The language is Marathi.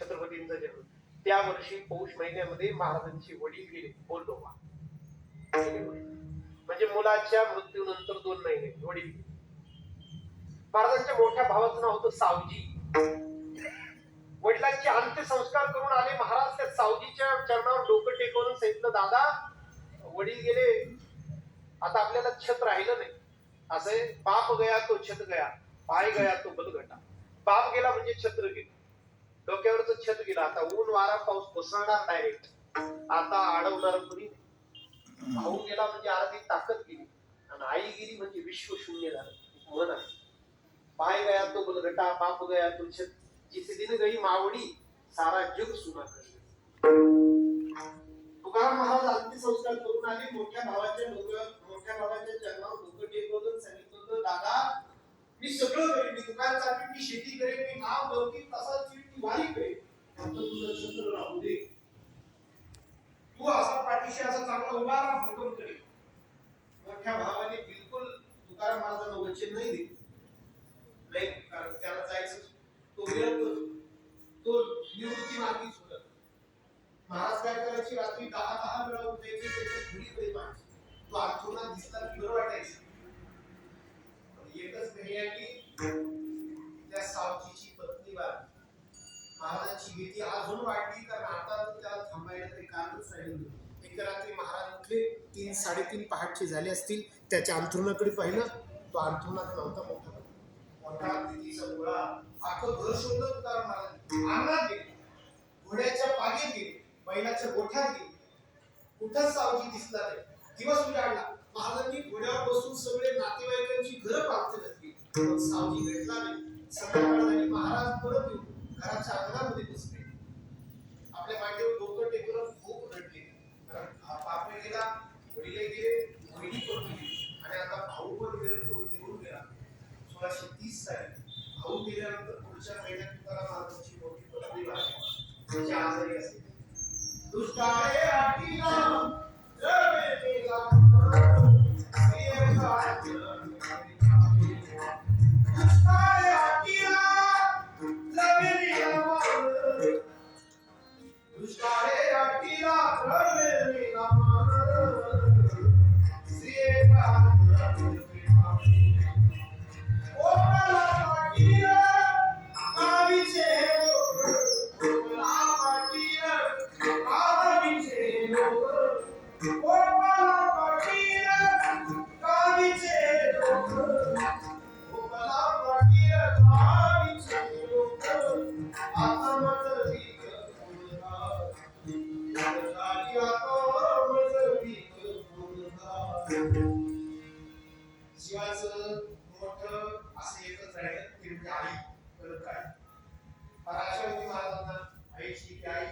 छत्रपतींचा जन्म त्या वर्षी पौष महिन्यामध्ये महाराजांची वडील गेले बोललोबा. म्हणजे मुलाच्या मृत्यूनंतर 2 महिने वडील गेले. महाराजांच्या मोठ्या भावाचं नाव होतं सावजी. वडिलांचे अंत्यसंस्कार करून आले महाराज. त्या सावजीच्या चरणावर डोकं टेकवून सांगितलं, दादा वडील गेले, आता आपल्याला छत राहिलं नाही. असं बाप गया तो छत गया, पाय गया तो बलगटा. बाप गेला म्हणजे छत्र गेलं, डोक्यावरच छत गेलं. आता ऊन वारा पाऊस कोसळणार डायरेक्ट. आता अडवणार कुणी. भाऊ गेला म्हणजे अर्धी ताकद गेली, आणि आई गेली म्हणजे विश्व शून्य झालं. मन आहे, पाय गया तो बलगटा, बाप गया तो छत, जिसे दिन गई मावडी सारा जग सुना कर. तुकाराम महाराज अंत्यसंस्कार करून आले. मोठ्या भावाच्या चरणावर डोकं टेकवलं, सांगितलं, दादा मी सगळं करेन, मी दुकान चालवेन, मी शेती करेन, मी नाव लौकिक तसाच मी वारी करेन, फक्त तुझं छत्र राहू दे. तू असा पाठीशी असा चांगला उभा राहा, हुकूम करेन. मोठ्या भावाने बिलकुल तुकाराम महाराजांना वचन नाही दिले. नाही, कारण त्याला जायचं, तो विरक्त, तो निवृत्ती मार्गीच होता. महाराज काय करायची, रात्री 10 वेळा उठायचे, त्याची घडी पाहायची. तो अंथरुणात दिसला की बरं वाटायचं. एकच महिन्याची त्या सावजीची पत्नी वारली. महाराजांची भीती अजून वाढली, कारण आता त्याला थांबायला काही कारणच राहिलं. एक रात्री महाराज उठले, 3-3:30 पहाटचे झाले असतील. त्याच्या अंथरुणाकडे पाहिलं, तो अंथरुणात नव्हता. मोठा भीतीचा गोळा. अख्खं घर शोधलं तुकाराम महाराज. अंगणात गेले, घोड्याच्या पागीत गेले, बैलाच्या गोठ्यात गेले, कुठंच सावजी दिसला नाही. दिवस उजाडला. महाराजांनी घोड्यावर बसून सगळे नातेवाईकांची घरं पालत घातली, पण सावजी भेटला नाही. संध्याकाळ झाली. महाराज परत येऊन घराच्या अंगणामध्ये बसले. आपल्या मांडीवर डोकं टेकून खूप रडले, कारण हा बाप गेला, वडील गेले, बहिणी पण गेली, आणि आता भाऊ पण विरक्त निघून गेला. 1630 साली भाऊ गेल्यानंतर पुढच्या महिन्यात तुकाराम महाराजांची मोठी पत्नी वारली. तिच्या आजारी असेल. दुष्काळे आटीला शिवाचं मोठं असं एकच राहिलं, ते म्हणजे आई. परत काय अशा महाराजांना आईची आई